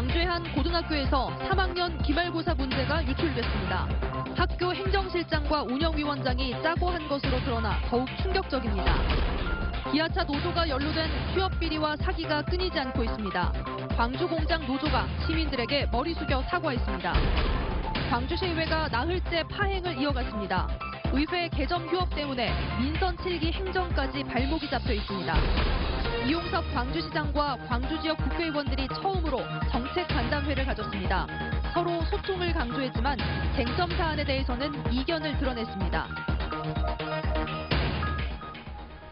광주의 한 고등학교에서 3학년 기말고사 문제가 유출됐습니다. 학교 행정실장과 운영위원장이 짜고 한 것으로 드러나 더욱 충격적입니다. 기아차 노조가 연루된 취업 비리와 사기가 끊이지 않고 있습니다. 광주 공장 노조가 시민들에게 머리 숙여 사과했습니다. 광주시의회가 나흘째 파행을 이어갔습니다. 의회 개정 휴업 때문에 민선 7기 행정까지 발목이 잡혀 있습니다. 이용섭 광주시장과 광주 지역 국회의원들이 처음으로 정책 간담회를 가졌습니다. 서로 소통을 강조했지만 쟁점 사안에 대해서는 이견을 드러냈습니다.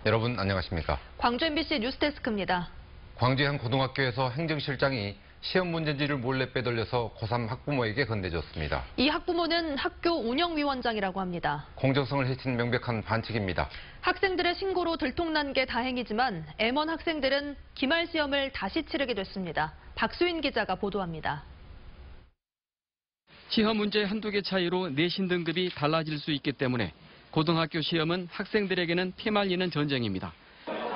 여러분 안녕하십니까? 광주 MBC 뉴스데스크입니다. 광주의 한 고등학교에서 행정실장이 시험 문제지를 몰래 빼돌려서 고3 학부모에게 건네줬습니다. 이 학부모는 학교 운영위원장이라고 합니다. 공정성을 해친 명백한 반칙입니다. 학생들의 신고로 들통난 게 다행이지만 M1 학생들은 기말 시험을 다시 치르게 됐습니다. 박수인 기자가 보도합니다. 시험 문제 한두 개 차이로 내신 등급이 달라질 수 있기 때문에 고등학교 시험은 학생들에게는 피말리는 전쟁입니다.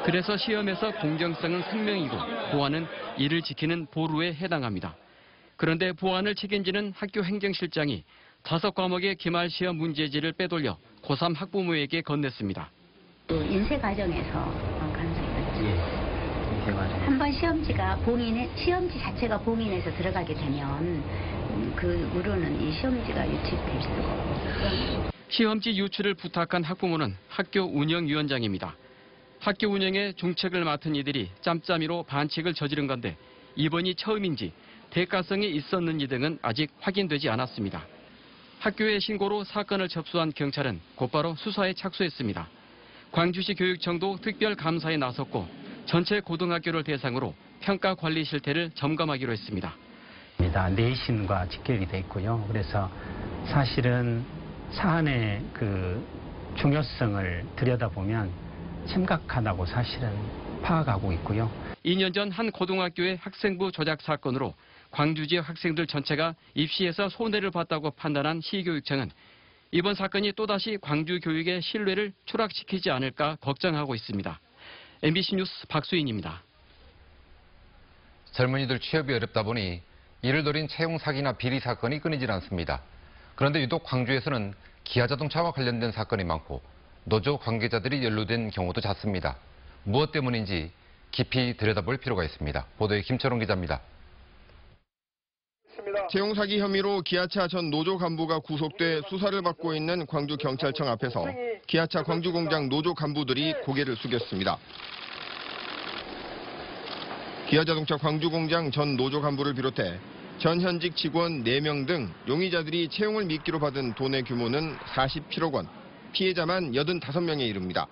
그래서 시험에서 공정성은 생명이고 보안은 이를 지키는 보루에 해당합니다. 그런데 보안을 책임지는 학교 행정실장이 5과목의 기말 시험 문제지를 빼돌려 고3 학부모에게 건넸습니다. 인쇄 과정에서 가능성이 한번 시험지 자체가 봉인해서 들어가게 되면 그 으로는 이 시험지가 유출될 수가 없고. 시험지 유출을 부탁한 학부모는 학교 운영위원장입니다. 학교 운영에 중책을 맡은 이들이 짬짬이로 반칙을 저지른 건데 이번이 처음인지 대가성이 있었는지 등은 아직 확인되지 않았습니다. 학교의 신고로 사건을 접수한 경찰은 곧바로 수사에 착수했습니다. 광주시 교육청도 특별 감사에 나섰고 전체 고등학교를 대상으로 평가 관리 실태를 점검하기로 했습니다. 내신과 직결이 돼 있고요. 그래서 사실은 사안의 그 중요성을 들여다보면 심각하다고 사실은 파악하고 있고요. 2년 전 한 고등학교의 학생부 조작 사건으로 광주 지역 학생들 전체가 입시에서 손해를 봤다고 판단한 시교육청은 이번 사건이 또다시 광주 교육의 신뢰를 추락시키지 않을까 걱정하고 있습니다. MBC 뉴스 박수인입니다. 젊은이들 취업이 어렵다 보니 이를 노린 채용 사기나 비리 사건이 끊이질 않습니다. 그런데 유독 광주에서는 기아자동차와 관련된 사건이 많고 노조 관계자들이 연루된 경우도 잦습니다. 무엇 때문인지 깊이 들여다볼 필요가 있습니다. 보도에 김철웅 기자입니다. 채용 사기 혐의로 기아차 전 노조 간부가 구속돼 수사를 받고 있는 광주경찰청 앞에서 기아차 광주공장 노조 간부들이 고개를 숙였습니다. 기아자동차 광주공장 전 노조 간부를 비롯해 전 현직 직원 4명 등 용의자들이 채용을 미끼로 받은 돈의 규모는 47억 원, 피해자만 85명에 이릅니다.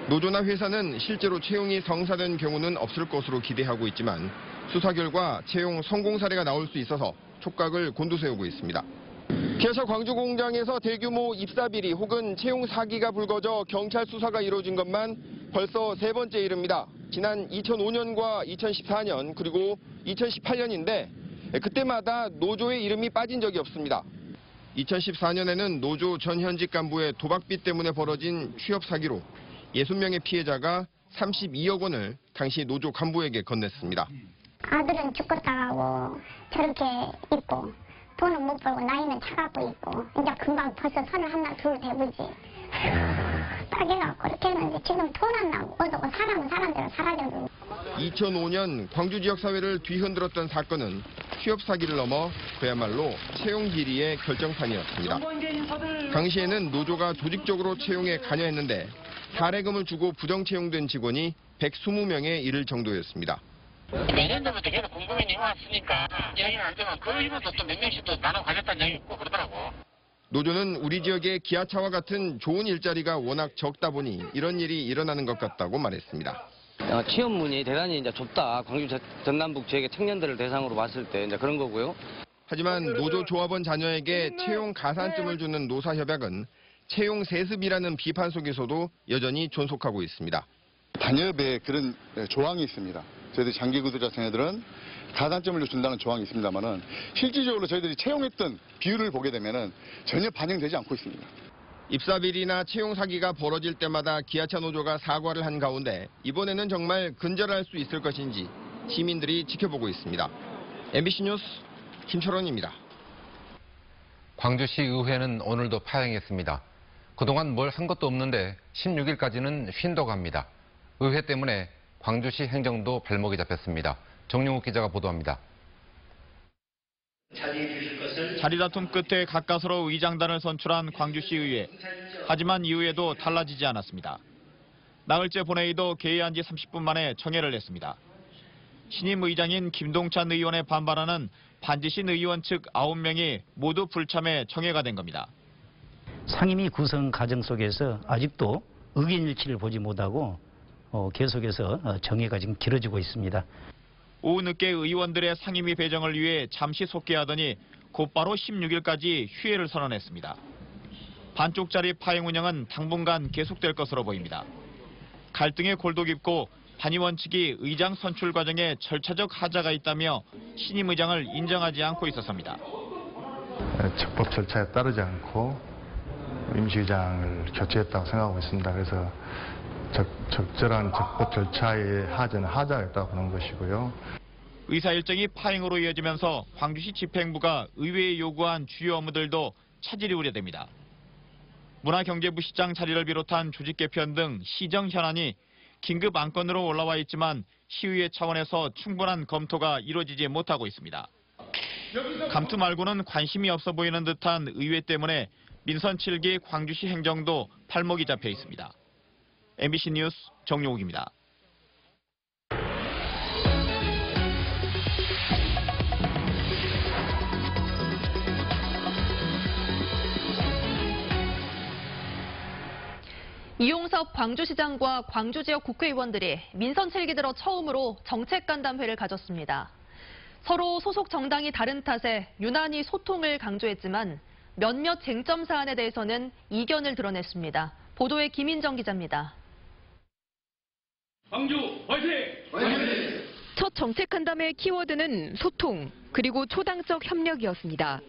노조나 회사는 실제로 채용이 성사된 경우는 없을 것으로 기대하고 있지만 수사 결과 채용 성공 사례가 나올 수 있어서 촉각을 곤두세우고 있습니다. 기아차 광주 공장에서 대규모 입사 비리 혹은 채용 사기가 불거져 경찰 수사가 이루어진 것만 벌써 3번째 이릅니다. 지난 2005년과 2014년 그리고 2018년인데 그때마다 노조의 이름이 빠진 적이 없습니다. 2014년에는 노조 전 현직 간부의 도박비 때문에 벌어진 취업 사기로 60명의 피해자가 32억 원을 당시 노조 간부에게 건넸습니다. 아들은 죽었다가고 저렇게 있고 돈은 못 벌고 나이는 차갖고 있고 이제 금방 벌써 31, 2 되고지. 따개갖고 이렇게 했는데 지금 돈 안 나고 어두고 사람은 사람대로 사라져도. 2005년 광주 지역 사회를 뒤흔들었던 사건은 취업 사기를 넘어 그야말로 채용 비리의 결정판이었습니다. 당시에는 노조가 조직적으로 채용에 관여했는데 사례금을 주고 부정 채용된 직원이 120명에 이를 정도였습니다. 내년 되면 계속 공공연히 왔으니까 이야기는 안 되면 그 이후에도 또 몇 명씩 또 나눠 관렸다는 얘기 있고 그러더라고. 노조는 우리 지역의 기아차와 같은 좋은 일자리가 워낙 적다 보니 이런 일이 일어나는 것 같다고 말했습니다. 취업문이 대단히 이제 좁다. 광주 전남북 지역의 청년들을 대상으로 봤을 때 이제 그런 거고요. 하지만 노조 조합원 자녀에게 채용 가산점을 주는 노사협약은 채용 세습이라는 비판 속에서도 여전히 존속하고 있습니다. 단협에 그런 조항이 있습니다. 저희들 장기구조자 자녀들은 가산점을 준다는 조항이 있습니다만은 실질적으로 저희들이 채용했던 비율을 보게 되면은 전혀 반영되지 않고 있습니다. 입사 비리나 채용 사기가 벌어질 때마다 기아차 노조가 사과를 한 가운데 이번에는 정말 근절할 수 있을 것인지 시민들이 지켜보고 있습니다. MBC 뉴스 김철원입니다. 광주시 의회는 오늘도 파행했습니다. 그동안 뭘 한 것도 없는데 16일까지는 쉰다고 합니다. 의회 때문에 광주시 행정도 발목이 잡혔습니다. 정용욱 기자가 보도합니다. 자리 다툼 끝에 가까스로 의장단을 선출한 광주시 의회. 하지만 이후에도 달라지지 않았습니다. 나흘째 본회의도 개회한 지 30분 만에 정회를 했습니다. 신임 의장인 김동찬 의원에 반발하는 반지신 의원 측 9명이 모두 불참해 정회가 된 겁니다. 상임위 구성 과정 속에서 아직도 의견 일치를 보지 못하고 계속해서 정회가 지금 길어지고 있습니다. 오후 늦게 의원들의 상임위 배정을 위해 잠시 속개하더니 곧바로 16일까지 휴회를 선언했습니다. 반쪽짜리 파행 운영은 당분간 계속될 것으로 보입니다. 갈등의 골도 깊고 반 의원 측이 의장 선출 과정에 절차적 하자가 있다며 신임 의장을 인정하지 않고 있었습니다. 적법 절차에 따르지 않고 임시의장을 교체했다고 생각하고 있습니다. 그래서 적절한 적법 절차의 하자는 하자가 있다고 보는 것이고요. 의사 일정이 파행으로 이어지면서 광주시 집행부가 의회에 요구한 주요 업무들도 차질이 우려됩니다. 문화경제부 시장 자리를 비롯한 조직 개편 등 시정 현안이 긴급 안건으로 올라와 있지만 시의회 차원에서 충분한 검토가 이루어지지 못하고 있습니다. 감투 말고는 관심이 없어 보이는 듯한 의회 때문에 민선 7기 광주시 행정도 발목이 잡혀 있습니다. MBC 뉴스 정용욱입니다. 이용섭 광주시장과 광주 지역 국회의원들이 민선 7기 들어 처음으로 정책간담회를 가졌습니다. 서로 소속 정당이 다른 탓에 유난히 소통을 강조했지만 몇몇 쟁점 사안에 대해서는 이견을 드러냈습니다. 보도에 김인정 기자입니다. 광주 화이팅! 화이팅! 첫 정책간담회의 키워드는 소통, 그리고 초당적 협력이었습니다.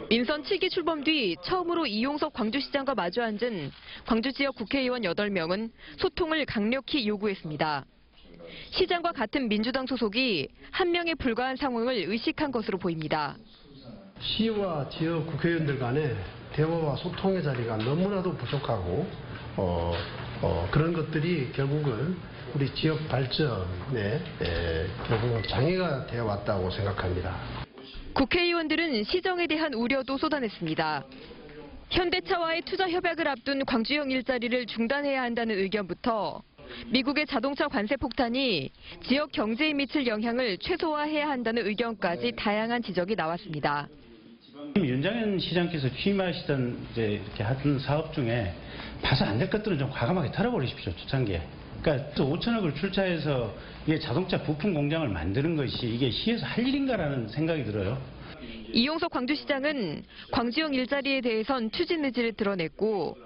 민선 7기 출범 뒤 처음으로 이용섭 광주시장과 마주 앉은 광주 지역 국회의원 8명은 소통을 강력히 요구했습니다. 시장과 같은 민주당 소속이 한 명에 불과한 상황을 의식한 것으로 보입니다. 시와 지역 국회의원들 간의 대화와 소통의 자리가 너무나도 부족하고 그런 것들이 결국은 우리 지역 발전에 결국은 장애가 되어 왔다고 생각합니다. 국회의원들은 시정에 대한 우려도 쏟아냈습니다. 현대차와의 투자 협약을 앞둔 광주형 일자리를 중단해야 한다는 의견부터 미국의 자동차 관세 폭탄이 지역 경제에 미칠 영향을 최소화해야 한다는 의견까지 다양한 지적이 나왔습니다. 윤장현 시장께서 취임하시던 이렇게 하던 사업 중에 봐서 안 될 것들은 좀 과감하게 털어버리십시오, 초창기에. 그러니까 5천억을 출자해서 이게 자동차 부품 공장을 만드는 것이 이게 시에서 할 일인가라는 생각이 들어요. 이용섭 광주시장은 광주형 일자리에 대해선 추진 의지를 드러냈고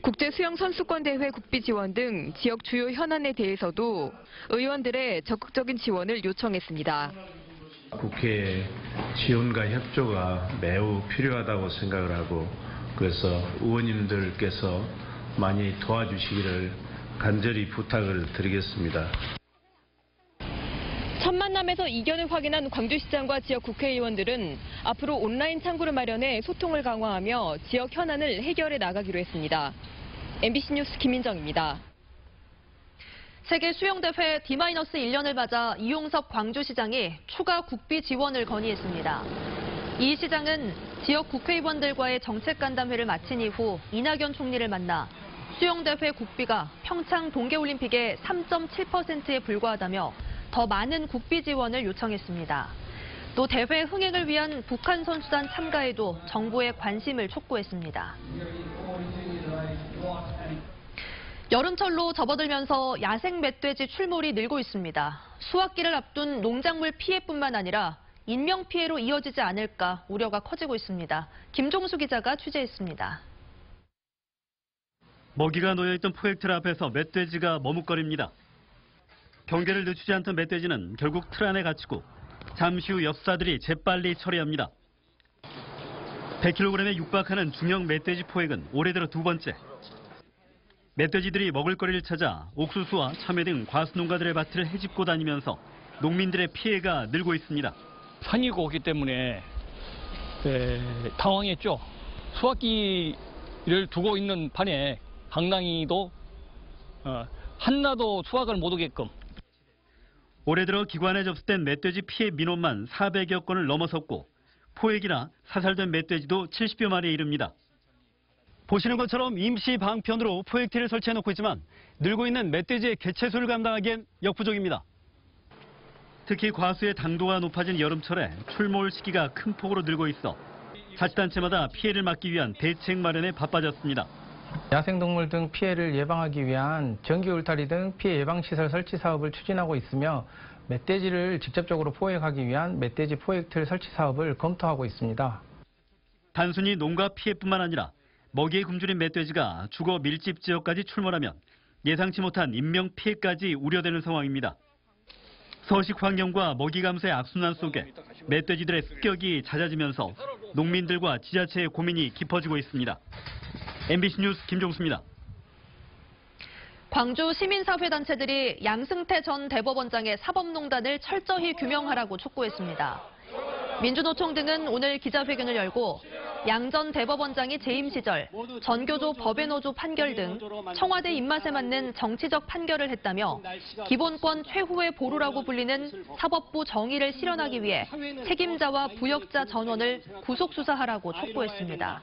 국제 수영 선수권 대회 국비 지원 등 지역 주요 현안에 대해서도 의원들의 적극적인 지원을 요청했습니다. 국회 지원과 협조가 매우 필요하다고 생각을 하고 그래서 의원님들께서 많이 도와주시기를 간절히 부탁을 드리겠습니다. 첫 만남에서 이견을 확인한 광주시장과 지역 국회의원들은 앞으로 온라인 창구를 마련해 소통을 강화하며 지역 현안을 해결해 나가기로 했습니다. MBC 뉴스 김인정입니다. 세계 수영대회 D-1년을 맞아 이용섭 광주시장이 추가 국비 지원을 건의했습니다. 이 시장은 지역 국회의원들과의 정책간담회를 마친 이후 이낙연 총리를 만나 수영대회 국비가 평창 동계올림픽의 3.7%에 불과하다며 더 많은 국비 지원을 요청했습니다. 또 대회 흥행을 위한 북한 선수단 참가에도 정부의 관심을 촉구했습니다. 여름철로 접어들면서 야생 멧돼지 출몰이 늘고 있습니다. 수확기를 앞둔 농작물 피해뿐만 아니라 인명피해로 이어지지 않을까 우려가 커지고 있습니다. 김종수 기자가 취재했습니다. 먹이가 놓여있던 포획틀 앞에서 멧돼지가 머뭇거립니다. 경계를 늦추지 않던 멧돼지는 결국 틀 안에 갇히고 잠시 후 엽사들이 재빨리 처리합니다. 100kg에 육박하는 중형 멧돼지 포획은 올해 들어 두 번째. 멧돼지들이 먹을거리를 찾아 옥수수와 참외 등 과수농가들의 밭을 헤집고 다니면서 농민들의 피해가 늘고 있습니다. 산이고 때문에 당황했죠. 수확기를 두고 있는 판에 방랑이도 한나도 수확을 못 오게끔. 올해 들어 기관에 접수된 멧돼지 피해 민원만 400여 건을 넘어섰고 포획이나 사살된 멧돼지도 70여 마리에 이릅니다. 보시는 것처럼 임시 방편으로 포획티를 설치해놓고 있지만 늘고 있는 멧돼지의 개체수를 감당하기엔 역부족입니다. 특히 과수의 당도가 높아진 여름철에 출몰 시기가 큰 폭으로 늘고 있어 자치단체마다 피해를 막기 위한 대책 마련에 바빠졌습니다. 야생동물 등 피해를 예방하기 위한 전기 울타리 등 피해 예방시설 설치 사업을 추진하고 있으며 멧돼지를 직접적으로 포획하기 위한 멧돼지 포획틀 설치 사업을 검토하고 있습니다. 단순히 농가 피해뿐만 아니라 먹이에 굶주린 멧돼지가 주거 밀집 지역까지 출몰하면 예상치 못한 인명 피해까지 우려되는 상황입니다. 서식 환경과 먹이 감소의 악순환 속에 멧돼지들의 습격이 잦아지면서 농민들과 지자체의 고민이 깊어지고 있습니다. MBC 뉴스 김종수입니다. 광주 시민사회단체들이 양승태 전 대법원장의 사법농단을 철저히 규명하라고 촉구했습니다. 민주노총 등은 오늘 기자회견을 열고 양 전 대법원장이 재임 시절 전교조 법외노조 판결 등 청와대 입맛에 맞는 정치적 판결을 했다며 기본권 최후의 보루라고 불리는 사법부 정의를 실현하기 위해 책임자와 부역자 전원을 구속수사하라고 촉구했습니다.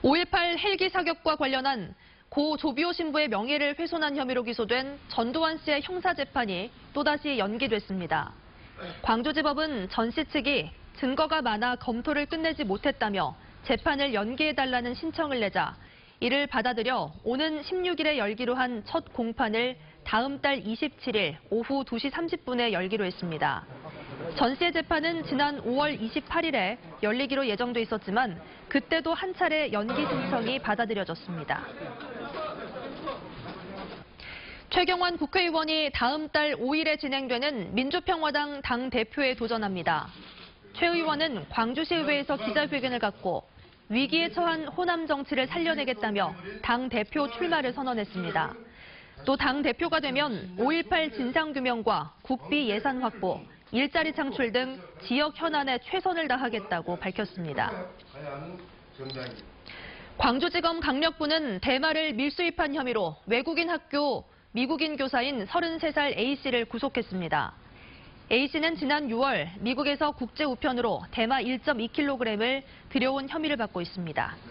5.18 헬기 사격과 관련한 고 조비오 신부의 명예를 훼손한 혐의로 기소된 전두환 씨의 형사재판이 또다시 연기됐습니다. 광주지법은 전 씨 측이 증거가 많아 검토를 끝내지 못했다며 재판을 연기해달라는 신청을 내자 이를 받아들여 오는 16일에 열기로 한 첫 공판을 다음 달 27일 오후 2시 30분에 열기로 했습니다. 전 씨의 재판은 지난 5월 28일에 열리기로 예정돼 있었지만 그때도 한 차례 연기 신청이 받아들여졌습니다. 최경환 국회의원이 다음 달 5일에 진행되는 민주평화당 당대표에 도전합니다. 최 의원은 광주시의회에서 기자회견을 갖고 위기에 처한 호남 정치를 살려내겠다며 당대표 출마를 선언했습니다. 또 당대표가 되면 5.18 진상규명과 국비 예산 확보, 일자리 창출 등 지역 현안에 최선을 다하겠다고 밝혔습니다. 광주지검 강력부는 대마를 밀수입한 혐의로 외국인 학교 미국인 교사인 33살 A씨를 구속했습니다. A씨는 지난 6월 미국에서 국제 우편으로 대마 1.2kg을 들여온 혐의를 받고 있습니다.